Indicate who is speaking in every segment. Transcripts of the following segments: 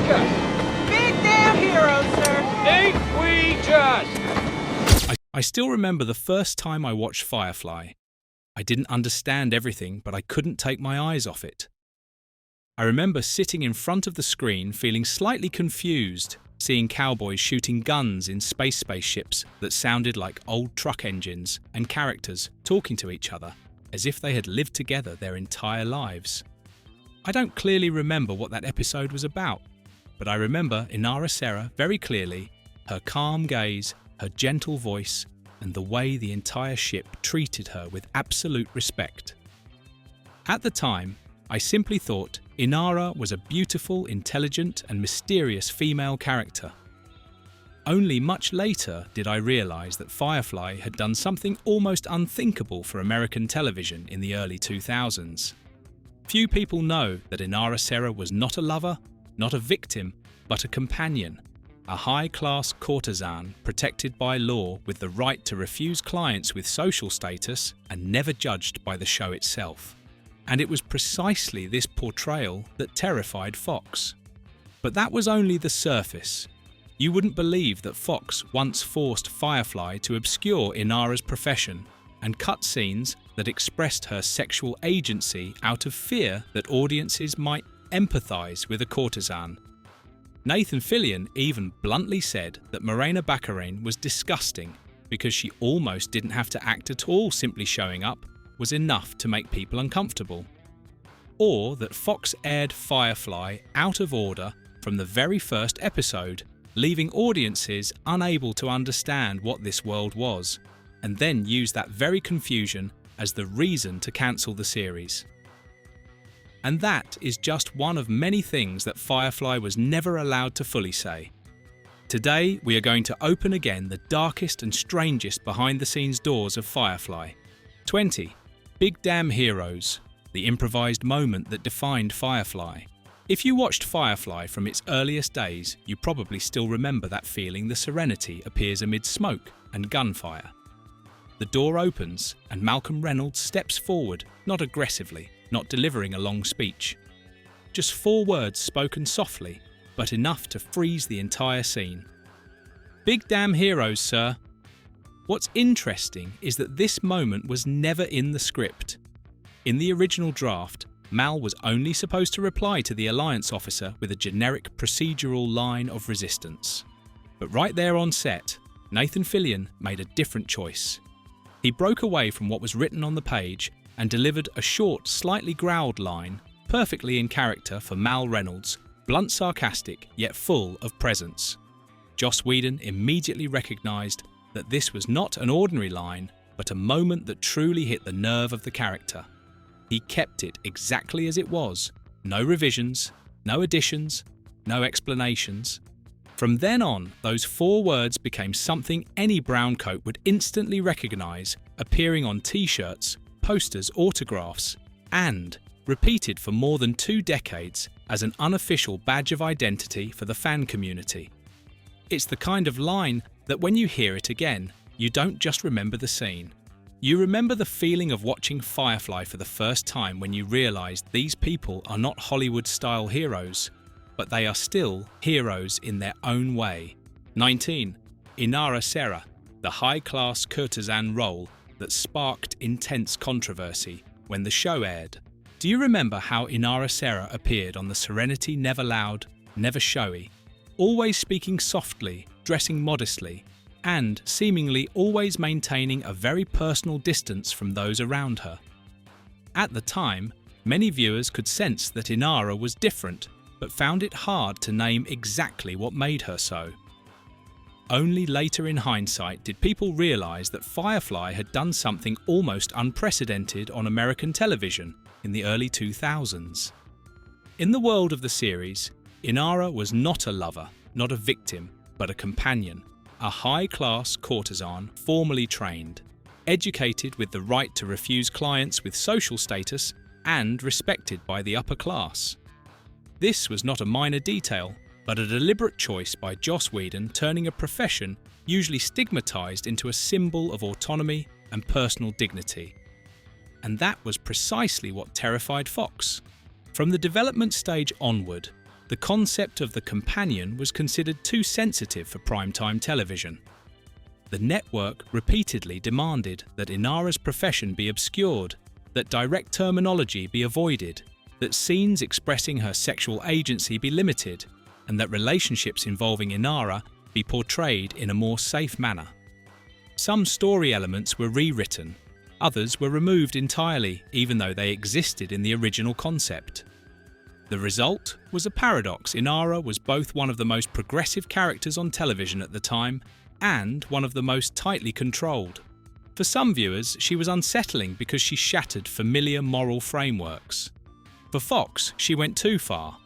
Speaker 1: just?
Speaker 2: Big damn hero, sir!
Speaker 1: Ain't we just?
Speaker 3: I still remember the first time I watched Firefly. I didn't understand everything, but I couldn't take my eyes off it. I remember sitting in front of the screen feeling slightly confused, seeing cowboys shooting guns in spaceships that sounded like old truck engines and characters talking to each other as if they had lived together their entire lives. I don't clearly remember what that episode was about, but I remember Inara Serra very clearly, her calm gaze, her gentle voice, and the way the entire ship treated her with absolute respect. At the time, I simply thought Inara was a beautiful, intelligent, and mysterious female character. Only much later did I realize that Firefly had done something almost unthinkable for American television in the early 2000s. Few people know that Inara Serra was not a lover, not a victim, but a companion, a high-class courtesan protected by law with the right to refuse clients with social status and never judged by the show itself. And it was precisely this portrayal that terrified Fox. But that was only the surface. You wouldn't believe that Fox once forced Firefly to obscure Inara's profession and cut scenes that expressed her sexual agency out of fear that audiences might empathize with a courtesan. Nathan Fillion even bluntly said that Morena Baccarin was disgusting because she almost didn't have to act at all. Simply showing up was enough to make people uncomfortable. Or that Fox aired Firefly out of order from the very first episode, leaving audiences unable to understand what this world was, and then used that very confusion as the reason to cancel the series. And that is just one of many things that Firefly was never allowed to fully say. Today, we are going to open again the darkest and strangest behind-the-scenes doors of Firefly. 20. Big Damn Heroes, the improvised moment that defined Firefly. If you watched Firefly from its earliest days, you probably still remember that feeling the Serenity appears amid smoke and gunfire. The door opens and Malcolm Reynolds steps forward, not aggressively, not delivering a long speech. Just 4 words spoken softly, but enough to freeze the entire scene. Big damn heroes, sir. What's interesting is that this moment was never in the script. In the original draft, Mal was only supposed to reply to the Alliance officer with a generic procedural line of resistance. But right there on set, Nathan Fillion made a different choice. He broke away from what was written on the page and delivered a short, slightly growled line, perfectly in character for Mal Reynolds, blunt sarcastic yet full of presence. Joss Whedon immediately recognised that this was not an ordinary line, but a moment that truly hit the nerve of the character. He kept it exactly as it was, no revisions, no additions, no explanations. From then on, those 4 words became something any browncoat would instantly recognise, appearing on t-shirts, posters, autographs, and repeated for more than 2 decades as an unofficial badge of identity for the fan community. It's the kind of line that when you hear it again, you don't just remember the scene. You remember the feeling of watching Firefly for the first time when you realised these people are not Hollywood-style heroes, but they are still heroes in their own way. 19. Inara Serra, the high-class courtesan role that sparked intense controversy when the show aired. Do you remember how Inara Serra appeared on the Serenity Never Loud, Never Showy, always speaking softly, dressing modestly, and seemingly always maintaining a very personal distance from those around her? At the time, many viewers could sense that Inara was different, but found it hard to name exactly what made her so. Only later in hindsight did people realise that Firefly had done something almost unprecedented on American television in the early 2000s. In the world of the series, Inara was not a lover, not a victim, but a companion, a high-class courtesan formally trained, educated with the right to refuse clients with social status and respected by the upper class. This was not a minor detail, but a deliberate choice by Joss Whedon, turning a profession usually stigmatized into a symbol of autonomy and personal dignity. And that was precisely what terrified Fox. From the development stage onward, the concept of the companion was considered too sensitive for primetime television. The network repeatedly demanded that Inara's profession be obscured, that direct terminology be avoided, that scenes expressing her sexual agency be limited, and that relationships involving Inara be portrayed in a more safe manner. Some story elements were rewritten, others were removed entirely, even though they existed in the original concept. The result was a paradox. Inara was both one of the most progressive characters on television at the time and one of the most tightly controlled. For some viewers, she was unsettling because she shattered familiar moral frameworks. For Fox, she went too far.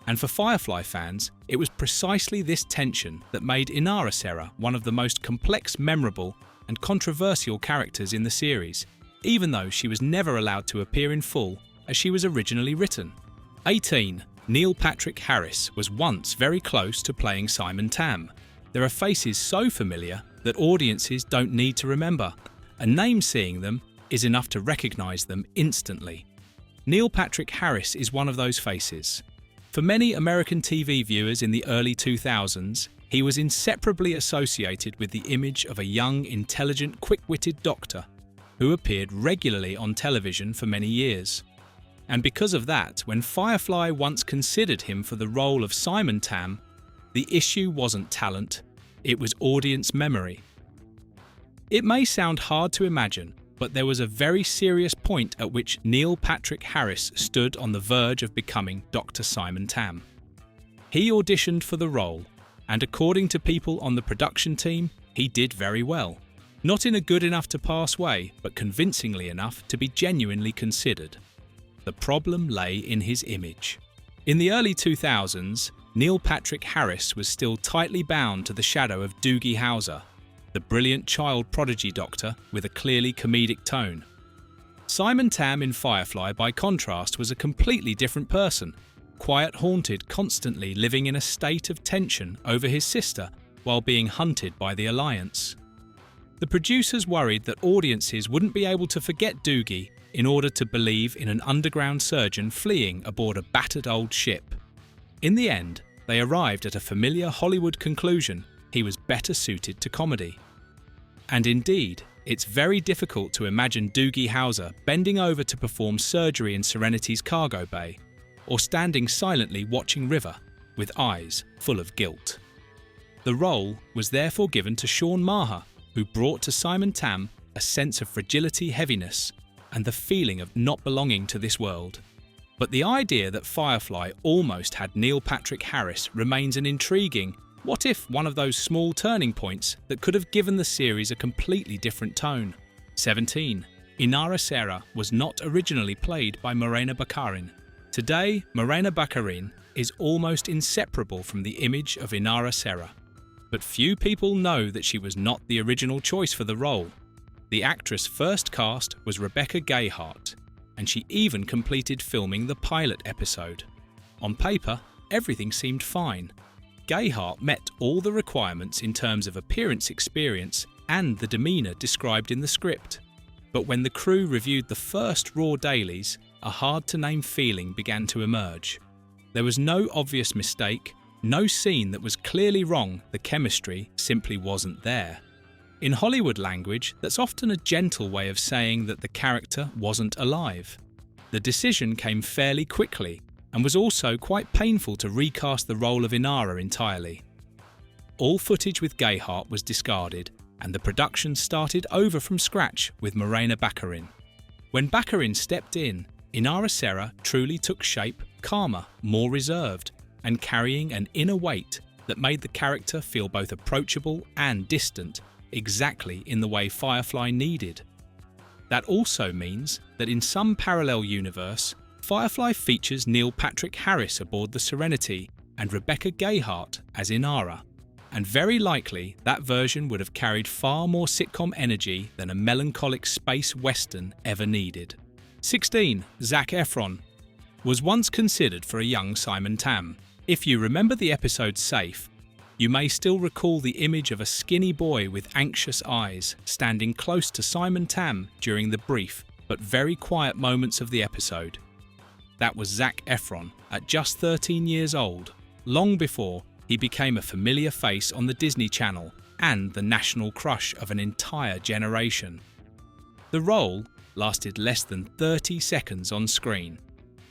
Speaker 3: And for Firefly fans, it was precisely this tension that made Inara Serra one of the most complex, memorable, and controversial characters in the series, even though she was never allowed to appear in full as she was originally written. 18. Neil Patrick Harris was once very close to playing Simon Tam. There are faces so familiar that audiences don't need to remember. A name seeing them is enough to recognise them instantly. Neil Patrick Harris is one of those faces. For many American TV viewers in the early 2000s, he was inseparably associated with the image of a young, intelligent, quick-witted doctor who appeared regularly on television for many years. And because of that, when Firefly once considered him for the role of Simon Tam, the issue wasn't talent, it was audience memory. It may sound hard to imagine, but there was a very serious point at which Neil Patrick Harris stood on the verge of becoming Dr. Simon Tam. He auditioned for the role, and according to people on the production team, he did very well. Not in a good enough to pass way, but convincingly enough to be genuinely considered. The problem lay in his image. In the early 2000s, Neil Patrick Harris was still tightly bound to the shadow of Doogie Howser, the brilliant child prodigy doctor with a clearly comedic tone. Simon Tam in Firefly, by contrast, was a completely different person, quiet, haunted, constantly living in a state of tension over his sister while being hunted by the Alliance. The producers worried that audiences wouldn't be able to forget Doogie in order to believe in an underground surgeon fleeing aboard a battered old ship. In the end, they arrived at a familiar Hollywood conclusion: he was better suited to comedy. And indeed, it's very difficult to imagine Doogie Howser bending over to perform surgery in Serenity's cargo bay, or standing silently watching River with eyes full of guilt. The role was therefore given to Sean Maher, who brought to Simon Tam a sense of fragility, heaviness, and the feeling of not belonging to this world. But the idea that Firefly almost had Neil Patrick Harris remains an intriguing what if one of those small turning points that could have given the series a completely different tone. 17. Inara Serra was not originally played by Morena Baccarin. Today, Morena Baccarin is almost inseparable from the image of Inara Serra. But few people know that she was not the original choice for the role. The actress first cast was Rebecca Gayheart, and she even completed filming the pilot episode. On paper, everything seemed fine. Gayheart met all the requirements in terms of appearance experience and the demeanour described in the script. But when the crew reviewed the first raw dailies, a hard-to-name feeling began to emerge. There was no obvious mistake, no scene that was clearly wrong, the chemistry simply wasn't there. In Hollywood language, that's often a gentle way of saying that the character wasn't alive. The decision came fairly quickly, and was also quite painful to recast the role of Inara entirely. All footage with Gayheart was discarded, and the production started over from scratch with Morena Baccarin. When Baccarin stepped in, Inara Serra truly took shape, calmer, more reserved, and carrying an inner weight that made the character feel both approachable and distant, exactly in the way Firefly needed. That also means that in some parallel universe, Firefly features Neil Patrick Harris aboard the Serenity and Rebecca Gayheart as Inara, and very likely that version would have carried far more sitcom energy than a melancholic space western ever needed. 16. Zac Efron was once considered for a young Simon Tam. If you remember the episode Safe, you may still recall the image of a skinny boy with anxious eyes standing close to Simon Tam during the brief but very quiet moments of the episode. That was Zac Efron at just 13 years old, long before he became a familiar face on the Disney Channel and the national crush of an entire generation. The role lasted less than 30 seconds on screen.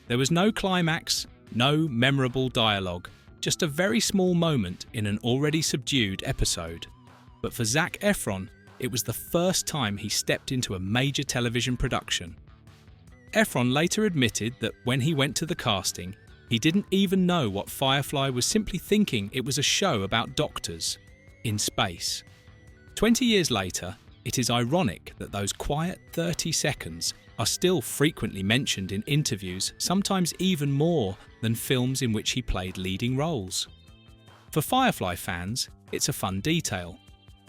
Speaker 3: There was no climax, no memorable dialogue, just a very small moment in an already subdued episode. But for Zac Efron, it was the first time he stepped into a major television production. Efron later admitted that when he went to the casting, he didn't even know what Firefly was, simply thinking it was a show about doctors in space. 20 years later, it is ironic that those quiet 30 seconds are still frequently mentioned in interviews, sometimes even more than films in which he played leading roles. For Firefly fans, it's a fun detail.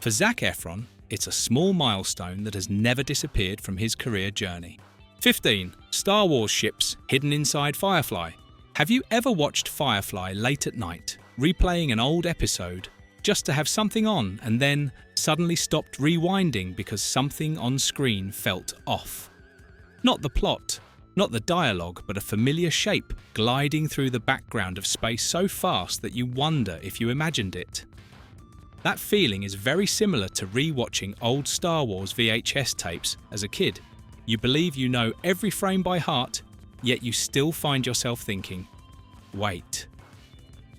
Speaker 3: For Zac Efron, it's a small milestone that has never disappeared from his career journey. 15. Star Wars ships hidden inside Firefly. Have you ever watched Firefly late at night, replaying an old episode, just to have something on and then suddenly stopped rewinding because something on screen felt off? Not the plot, not the dialogue, but a familiar shape gliding through the background of space so fast that you wonder if you imagined it. That feeling is very similar to re-watching old Star Wars VHS tapes as a kid. You believe you know every frame by heart, yet you still find yourself thinking, wait,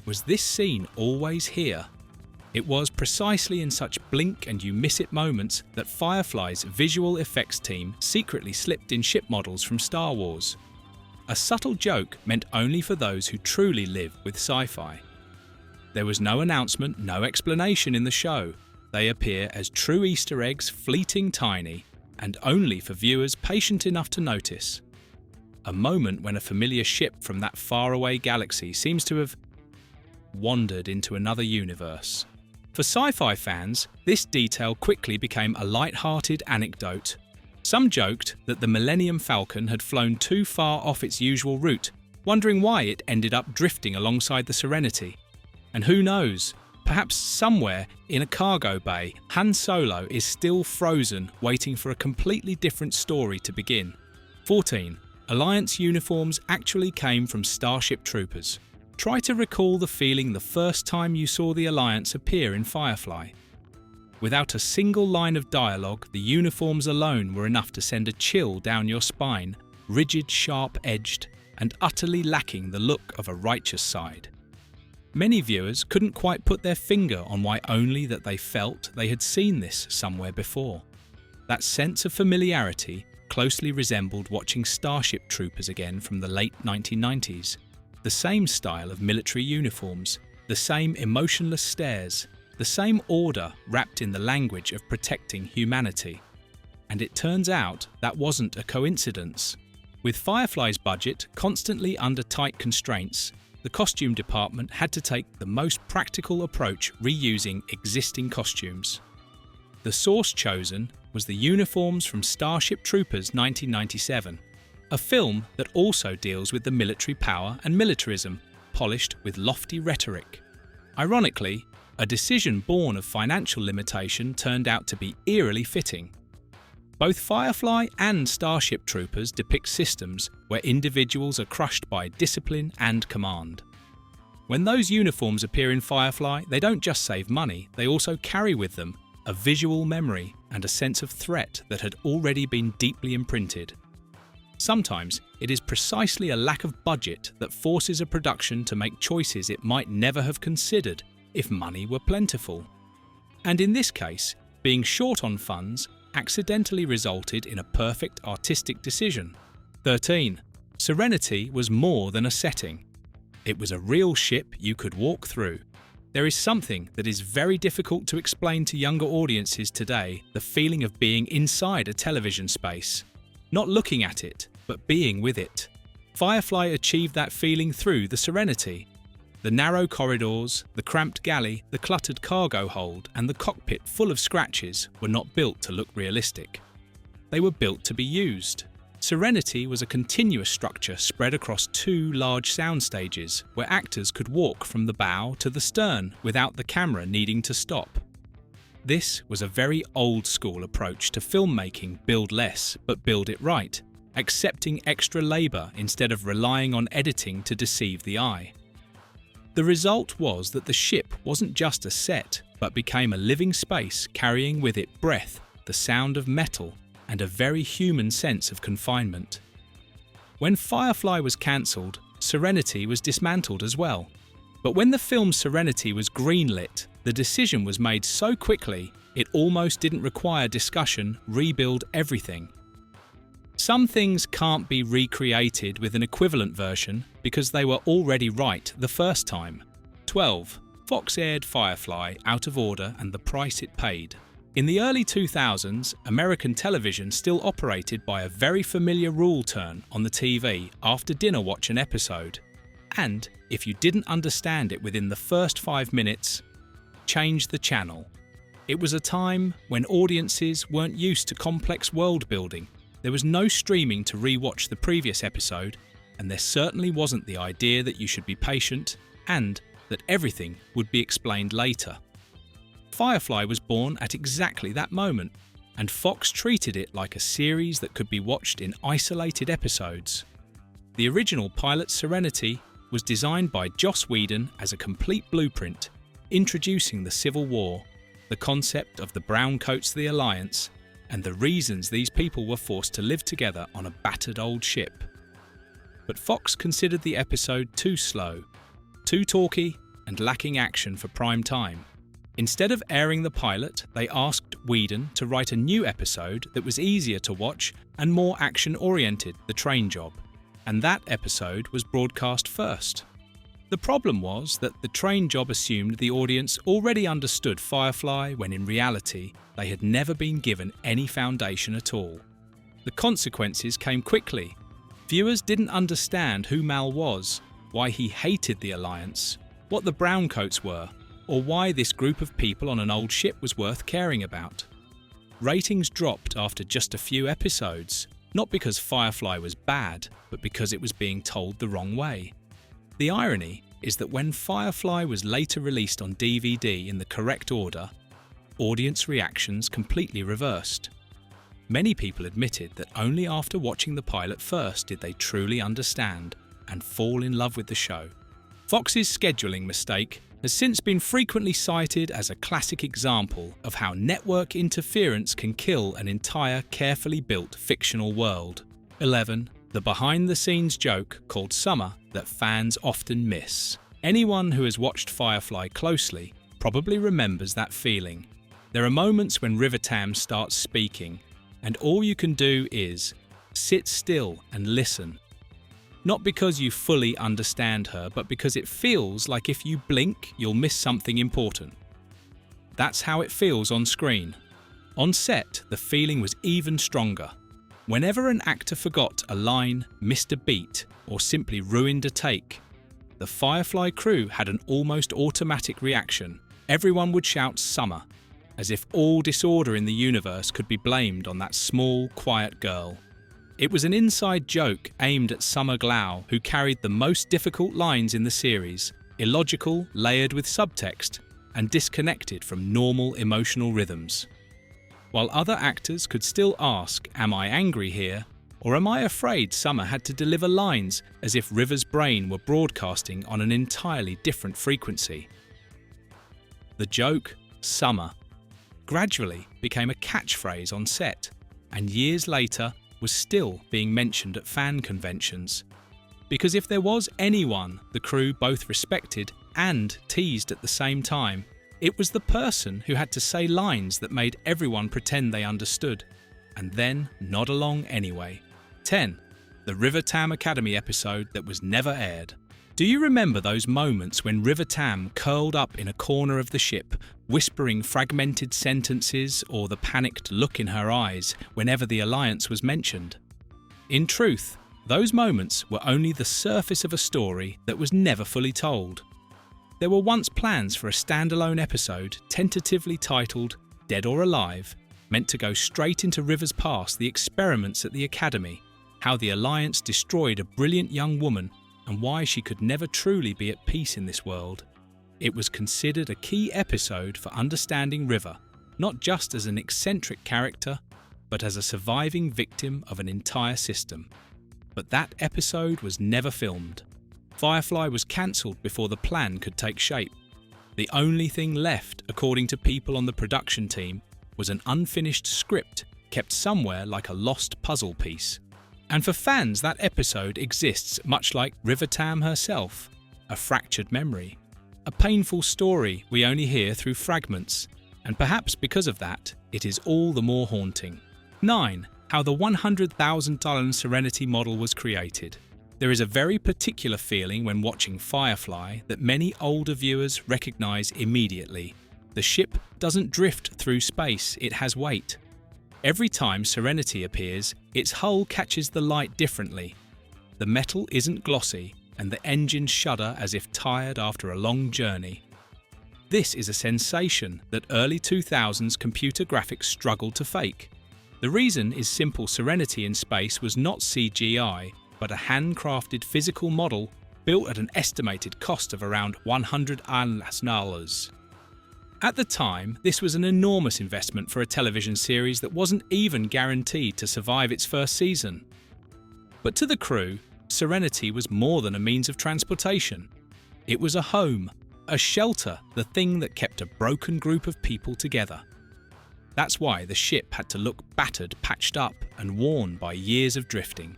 Speaker 3: was this scene always here? It was precisely in such blink and you miss it moments that Firefly's visual effects team secretly slipped in ship models from Star Wars. A subtle joke meant only for those who truly live with sci-fi. There was no announcement, no explanation in the show. They appear as true Easter eggs, fleeting tiny, and only for viewers patient enough to notice. A moment when a familiar ship from that faraway galaxy seems to have wandered into another universe. For sci-fi fans, this detail quickly became a light-hearted anecdote. Some joked that the Millennium Falcon had flown too far off its usual route, wondering why it ended up drifting alongside the Serenity. And who knows, perhaps somewhere in a cargo bay, Han Solo is still frozen, waiting for a completely different story to begin. 14. Alliance uniforms actually came from Starship Troopers. Try to recall the feeling the first time you saw the Alliance appear in Firefly. Without a single line of dialogue, the uniforms alone were enough to send a chill down your spine, rigid, sharp-edged, and utterly lacking the look of a righteous side. Many viewers couldn't quite put their finger on why, only that they felt they had seen this somewhere before. That sense of familiarity closely resembled watching Starship Troopers again from the late 1990s. The same style of military uniforms, the same emotionless stares, the same order wrapped in the language of protecting humanity. And it turns out that wasn't a coincidence. With Firefly's budget constantly under tight constraints, the costume department had to take the most practical approach, reusing existing costumes. The source chosen was the uniforms from Starship Troopers 1997, a film that also deals with the military power and militarism, polished with lofty rhetoric. Ironically, a decision born of financial limitation turned out to be eerily fitting. Both Firefly and Starship Troopers depict systems where individuals are crushed by discipline and command. When those uniforms appear in Firefly, they don't just save money, they also carry with them a visual memory and a sense of threat that had already been deeply imprinted. Sometimes it is precisely a lack of budget that forces a production to make choices it might never have considered if money were plentiful. And in this case, being short on funds accidentally resulted in a perfect artistic decision. 13. Serenity was more than a setting. It was a real ship you could walk through. There is something that is very difficult to explain to younger audiences today, the feeling of being inside a television space. Not looking at it, but being with it. Firefly achieved that feeling through the Serenity. The narrow corridors, the cramped galley, the cluttered cargo hold, and the cockpit full of scratches were not built to look realistic. They were built to be used. Serenity was a continuous structure spread across two large sound stages, where actors could walk from the bow to the stern without the camera needing to stop. This was a very old-school approach to filmmaking: build less, but build it right. accepting extra labor instead of relying on editing to deceive the eye. The result was that the ship wasn't just a set, but became a living space carrying with it breath, the sound of metal, and a very human sense of confinement. When Firefly was cancelled, Serenity was dismantled as well. But when the film Serenity was greenlit, the decision was made so quickly it almost didn't require discussion, rebuild everything. Some things can't be recreated with an equivalent version because they were already right the first time. 12. Fox aired Firefly out of order and the price it paid. In the early 2000s, American television still operated by a very familiar rule turn on the TV after dinner watch an episode. And, if you didn't understand it within the first 5 minutes, change the channel. It was a time when audiences weren't used to complex world building. There was no streaming to re-watch the previous episode, and there certainly wasn't the idea that you should be patient and that everything would be explained later. Firefly was born at exactly that moment, and Fox treated it like a series that could be watched in isolated episodes. The original pilot Serenity was designed by Joss Whedon as a complete blueprint, introducing the Civil War, the concept of the browncoats of the Alliance, and the reasons these people were forced to live together on a battered old ship. But Fox considered the episode too slow, too talky, and lacking action for prime time. Instead of airing the pilot, they asked Whedon to write a new episode that was easier to watch and more action-oriented, The Train Job, and that episode was broadcast first. The problem was that The Train Job assumed the audience already understood Firefly when in reality they had never been given any foundation at all. The consequences came quickly. Viewers didn't understand who Mal was, why he hated the Alliance, what the browncoats were, or why this group of people on an old ship was worth caring about. Ratings dropped after just a few episodes, not because Firefly was bad, but because it was being told the wrong way. The irony is that when Firefly was later released on DVD in the correct order, audience reactions completely reversed. Many people admitted that only after watching the pilot first did they truly understand and fall in love with the show. Fox's scheduling mistake has since been frequently cited as a classic example of how network interference can kill an entire carefully built fictional world. 11. The behind-the-scenes joke called Summer that fans often miss. Anyone who has watched Firefly closely probably remembers that feeling. There are moments when River Tam starts speaking, and all you can do is sit still and listen. Not because you fully understand her, but because it feels like if you blink, you'll miss something important. That's how it feels on screen. On set, the feeling was even stronger. Whenever an actor forgot a line, missed a beat, or simply ruined a take, the Firefly crew had an almost automatic reaction. Everyone would shout "Summer," as if all disorder in the universe could be blamed on that small, quiet girl. It was an inside joke aimed at Summer Glau, who carried the most difficult lines in the series, illogical, layered with subtext, and disconnected from normal emotional rhythms. While other actors could still ask, "Am I angry here?" or "Am I afraid Summer had to deliver lines as if River's brain were broadcasting on an entirely different frequency?" The joke, "Summer," gradually became a catchphrase on set, and years later was still being mentioned at fan conventions. Because if there was anyone the crew both respected and teased at the same time, it was the person who had to say lines that made everyone pretend they understood, and then nod along anyway. 10. The River Tam Academy episode that was never aired. Do you remember those moments when River Tam curled up in a corner of the ship, whispering fragmented sentences or the panicked look in her eyes whenever the Alliance was mentioned? In truth, those moments were only the surface of a story that was never fully told. There were once plans for a standalone episode tentatively titled Dead or Alive, meant to go straight into River's past, the experiments at the Academy, how the Alliance destroyed a brilliant young woman, and why she could never truly be at peace in this world. It was considered a key episode for understanding River, not just as an eccentric character, but as a surviving victim of an entire system. But that episode was never filmed. Firefly was cancelled before the plan could take shape. The only thing left, according to people on the production team, was an unfinished script kept somewhere like a lost puzzle piece. And for fans, that episode exists much like River Tam herself, a fractured memory, a painful story we only hear through fragments, and perhaps because of that, it is all the more haunting. 9. How the $100,000 Serenity model was created. There is a very particular feeling when watching Firefly that many older viewers recognise immediately. The ship doesn't drift through space, it has weight. Every time Serenity appears, its hull catches the light differently. The metal isn't glossy, and the engines shudder as if tired after a long journey. This is a sensation that early 2000s computer graphics struggled to fake. The reason is simple: Serenity in space was not CGI, but a handcrafted physical model built at an estimated cost of around $100,000. At the time, this was an enormous investment for a television series that wasn't even guaranteed to survive its first season. But to the crew, Serenity was more than a means of transportation. It was a home, a shelter, the thing that kept a broken group of people together. That's why the ship had to look battered, patched up, and worn by years of drifting.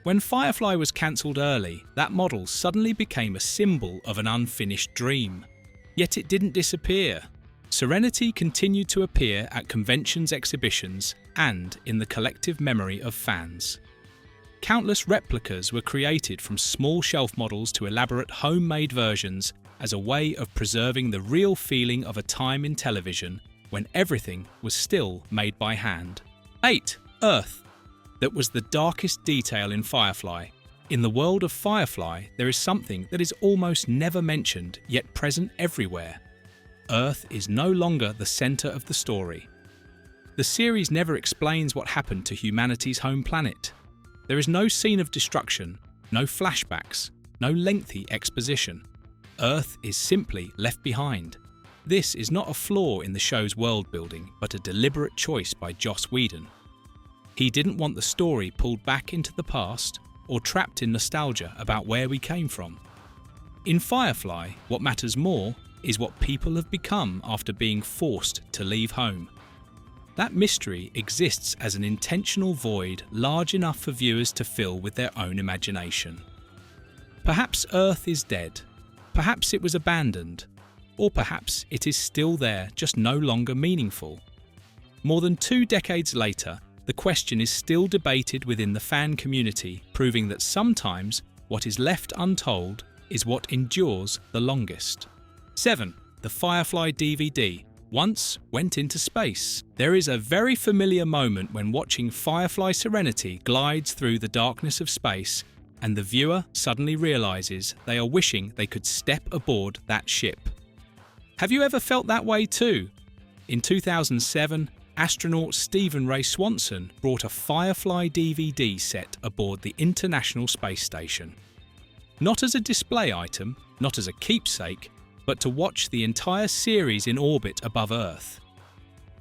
Speaker 3: When Firefly was cancelled early, that model suddenly became a symbol of an unfinished dream. Yet it didn't disappear. Serenity continued to appear at conventions, exhibitions, and in the collective memory of fans. Countless replicas were created, from small shelf models to elaborate homemade versions, as a way of preserving the real feeling of a time in television when everything was still made by hand. 8. Earth. That was the darkest detail in Firefly. In the world of Firefly, there is something that is almost never mentioned, yet present everywhere. Earth is no longer the centre of the story. The series never explains what happened to humanity's home planet. There is no scene of destruction, no flashbacks, no lengthy exposition. Earth is simply left behind. This is not a flaw in the show's world building, but a deliberate choice by Joss Whedon. He didn't want the story pulled back into the past or trapped in nostalgia about where we came from. In Firefly, what matters more is what people have become after being forced to leave home. That mystery exists as an intentional void large enough for viewers to fill with their own imagination. Perhaps Earth is dead, perhaps it was abandoned, or perhaps it is still there, just no longer meaningful. More than 2 decades later, the question is still debated within the fan community, proving that sometimes what is left untold is what endures the longest. 7. The Firefly DVD once went into space. There is a very familiar moment when watching Firefly Serenity glides through the darkness of space, and the viewer suddenly realises they are wishing they could step aboard that ship. Have you ever felt that way too? In 2007, astronaut Stephen Ray Swanson brought a Firefly DVD set aboard the International Space Station. Not as a display item, not as a keepsake, but to watch the entire series in orbit above Earth.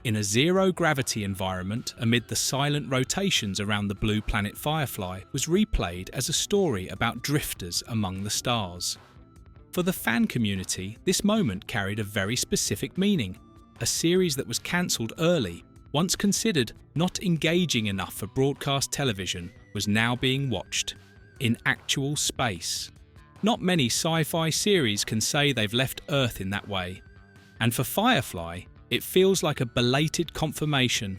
Speaker 3: In a zero-gravity environment, amid the silent rotations around the blue planet Firefly, was replayed as a story about drifters among the stars. For the fan community, this moment carried a very specific meaning. A series that was cancelled early, once considered not engaging enough for broadcast television, was now being watched in actual space. Not many sci-fi series can say they've left Earth in that way, and for Firefly, it feels like a belated confirmation.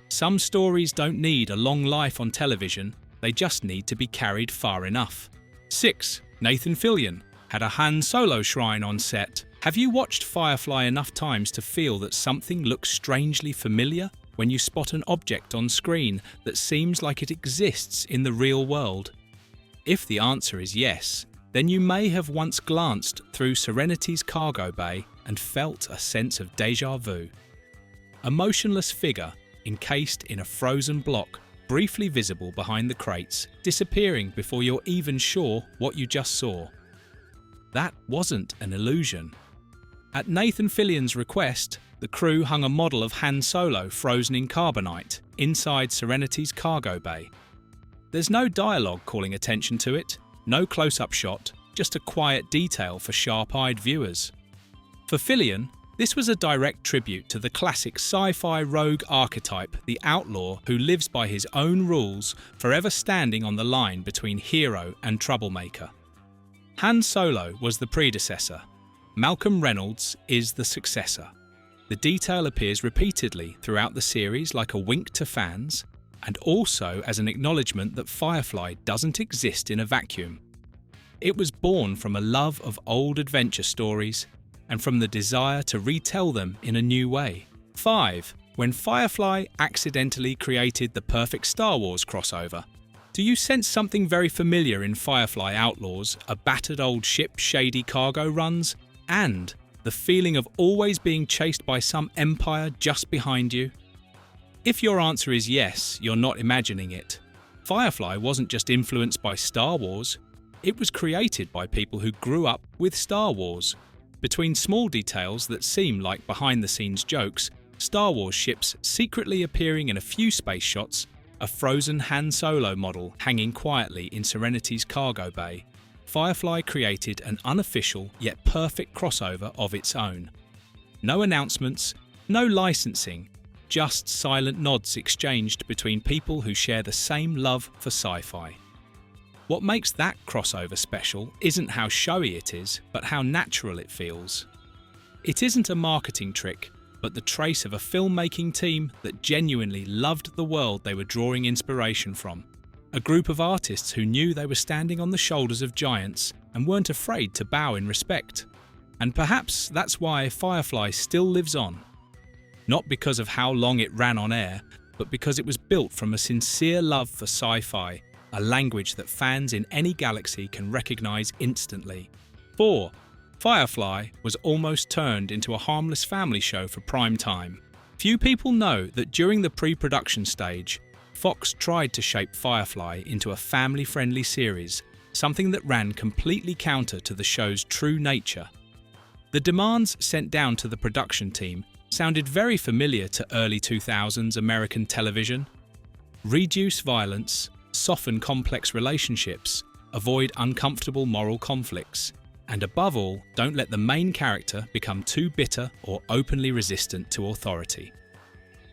Speaker 3: Some stories don't need a long life on television, they just need to be carried far enough. 6. Nathan Fillion had a Han Solo shrine on set. Have you watched Firefly enough times to feel that something looks strangely familiar when you spot an object on screen that seems like it exists in the real world? If the answer is yes, then you may have once glanced through Serenity's cargo bay and felt a sense of déjà vu. A motionless figure encased in a frozen block, briefly visible behind the crates, disappearing before you're even sure what you just saw. That wasn't an illusion. At Nathan Fillion's request, the crew hung a model of Han Solo frozen in carbonite inside Serenity's cargo bay. There's no dialogue calling attention to it, no close-up shot, just a quiet detail for sharp-eyed viewers. For Fillion, this was a direct tribute to the classic sci-fi rogue archetype, the outlaw who lives by his own rules, forever standing on the line between hero and troublemaker. Han Solo was the predecessor. Malcolm Reynolds is the successor. The detail appears repeatedly throughout the series like a wink to fans, and also as an acknowledgement that Firefly doesn't exist in a vacuum. It was born from a love of old adventure stories and from the desire to retell them in a new way. 5. When Firefly accidentally created the perfect Star Wars crossover. Do you sense something very familiar in Firefly Outlaws, a battered old ship, shady cargo runs, and the feeling of always being chased by some empire just behind you? If your answer is yes, you're not imagining it. Firefly wasn't just influenced by Star Wars, it was created by people who grew up with Star Wars. Between small details that seem like behind-the-scenes jokes, Star Wars ships secretly appearing in a few space shots, a frozen Han Solo model hanging quietly in Serenity's cargo bay, Firefly created an unofficial yet perfect crossover of its own. No announcements, no licensing, just silent nods exchanged between people who share the same love for sci-fi. What makes that crossover special isn't how showy it is, but how natural it feels. It isn't a marketing trick, but the trace of a filmmaking team that genuinely loved the world they were drawing inspiration from. A group of artists who knew they were standing on the shoulders of giants and weren't afraid to bow in respect. And perhaps that's why Firefly still lives on. Not because of how long it ran on air, but because it was built from a sincere love for sci-fi, a language that fans in any galaxy can recognize instantly. 4. Firefly was almost turned into a harmless family show for prime time. Few people know that during the pre-production stage, Fox tried to shape Firefly into a family-friendly series, something that ran completely counter to the show's true nature. The demands sent down to the production team sounded very familiar to early 2000s American television. Reduce violence, soften complex relationships, avoid uncomfortable moral conflicts, and above all, don't let the main character become too bitter or openly resistant to authority.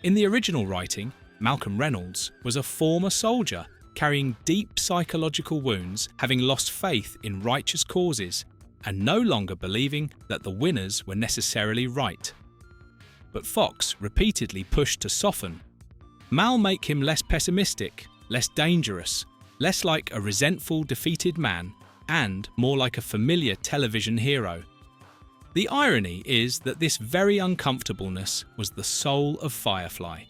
Speaker 3: In the original writing, Malcolm Reynolds was a former soldier carrying deep psychological wounds, having lost faith in righteous causes, and no longer believing that the winners were necessarily right. But Fox repeatedly pushed to soften. Mal make him less pessimistic, less dangerous, less like a resentful, defeated man, and more like a familiar television hero. The irony is that this very uncomfortableness was the soul of Firefly.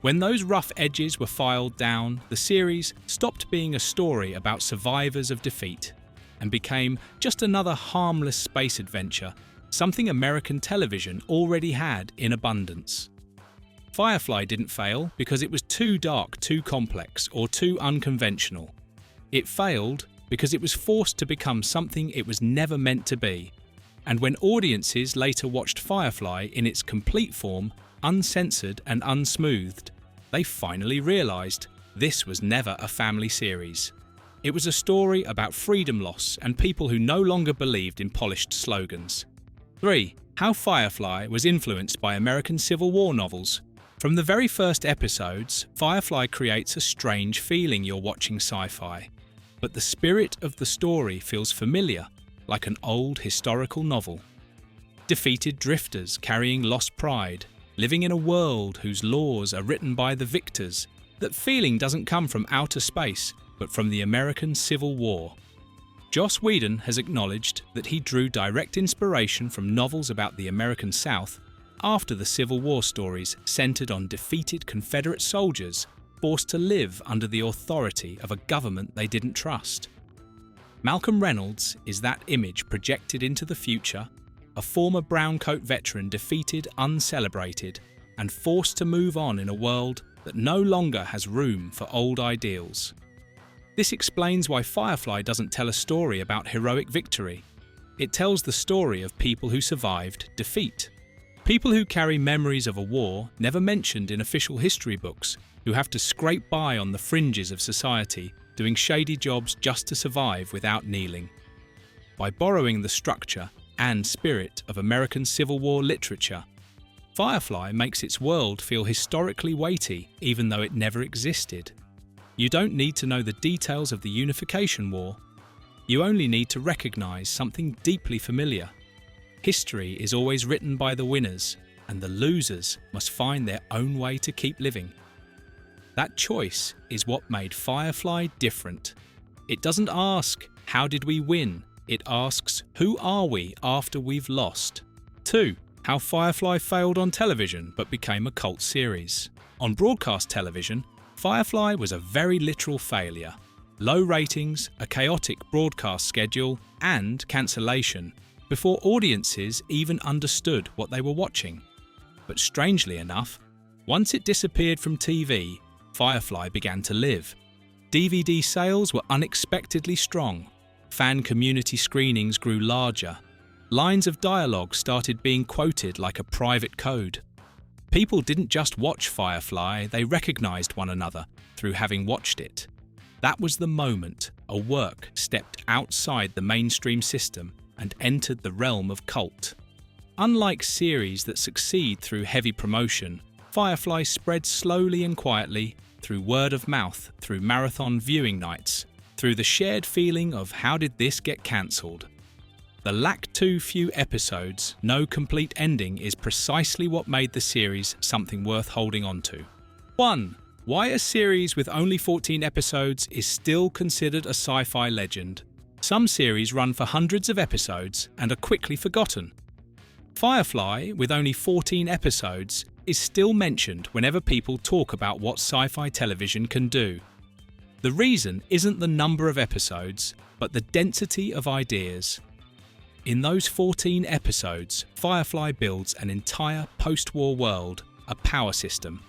Speaker 3: When those rough edges were filed down, the series stopped being a story about survivors of defeat and became just another harmless space adventure, something American television already had in abundance. Firefly didn't fail because it was too dark, too complex, or too unconventional. It failed because it was forced to become something it was never meant to be. And when audiences later watched Firefly in its complete form, uncensored and unsmoothed, they finally realised this was never a family series. It was a story about freedom loss and people who no longer believed in polished slogans. 3. How Firefly was influenced by American Civil War novels. From the very first episodes, Firefly creates a strange feeling you're watching sci-fi. But the spirit of the story feels familiar, like an old historical novel. Defeated drifters carrying lost pride, living in a world whose laws are written by the victors. That feeling doesn't come from outer space, but from the American Civil War. Joss Whedon has acknowledged that he drew direct inspiration from novels about the American South after the Civil War stories centered on defeated Confederate soldiers forced to live under the authority of a government they didn't trust. Malcolm Reynolds is that image projected into the future, a former browncoat veteran defeated, uncelebrated, and forced to move on in a world that no longer has room for old ideals. This explains why Firefly doesn't tell a story about heroic victory. It tells the story of people who survived defeat. People who carry memories of a war never mentioned in official history books, who have to scrape by on the fringes of society, doing shady jobs just to survive without kneeling. By borrowing the structure and spirit of American Civil War literature, Firefly makes its world feel historically weighty even though it never existed. You don't need to know the details of the Unification War. You only need to recognize something deeply familiar. History is always written by the winners, and the losers must find their own way to keep living. That choice is what made Firefly different. It doesn't ask, how did we win? It asks, who are we after we've lost? 2. How Firefly failed on television but became a cult series. On broadcast television, Firefly was a very literal failure. Low ratings, a chaotic broadcast schedule, and cancellation before audiences even understood what they were watching. But strangely enough, once it disappeared from TV, Firefly began to live. DVD sales were unexpectedly strong. Fan community screenings grew larger. Lines of dialogue started being quoted like a private code. People didn't just watch Firefly, they recognized one another through having watched it. That was the moment a work stepped outside the mainstream system and entered the realm of cult. Unlike series that succeed through heavy promotion, Firefly spread slowly and quietly through word of mouth, through marathon viewing nights, through the shared feeling of how did this get cancelled. The lack too few episodes, no complete ending is precisely what made the series something worth holding on to. 1. Why a series with only 14 episodes is still considered a sci-fi legend. Some series run for hundreds of episodes and are quickly forgotten. Firefly, with only 14 episodes, is still mentioned whenever people talk about what sci-fi television can do. The reason isn't the number of episodes, but the density of ideas. In those 14 episodes, Firefly builds an entire post-war world, a power system,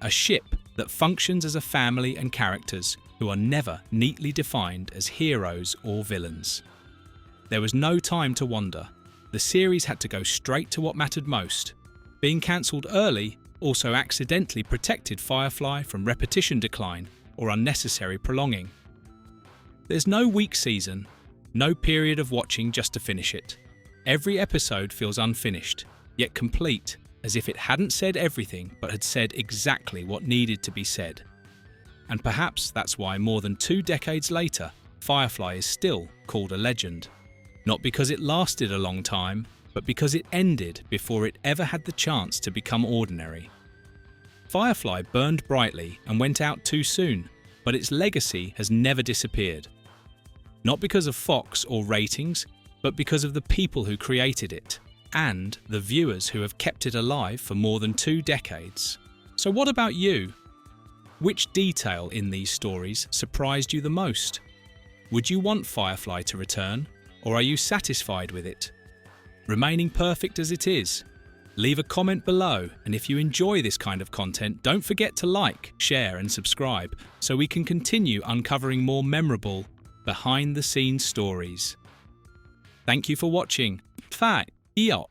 Speaker 3: a ship that functions as a family and characters who are never neatly defined as heroes or villains. There was no time to wander. The series had to go straight to what mattered most. Being cancelled early also accidentally protected Firefly from repetition decline or unnecessary prolonging. There's no weak season, no period of watching just to finish it. Every episode feels unfinished, yet complete, as if it hadn't said everything but had said exactly what needed to be said. And perhaps that's why more than 2 decades later, Firefly is still called a legend. Not because it lasted a long time, but because it ended before it ever had the chance to become ordinary. Firefly burned brightly and went out too soon, but its legacy has never disappeared. Not because of Fox or ratings, but because of the people who created it, and the viewers who have kept it alive for more than 2 decades. So what about you? Which detail in these stories surprised you the most? Would you want Firefly to return, or are you satisfied with it? Remaining perfect as it is? Leave a comment below, and if you enjoy this kind of content, don't forget to like, share and subscribe so we can continue uncovering more memorable, behind-the-scenes stories. Thank you for watching. Tfa, iot.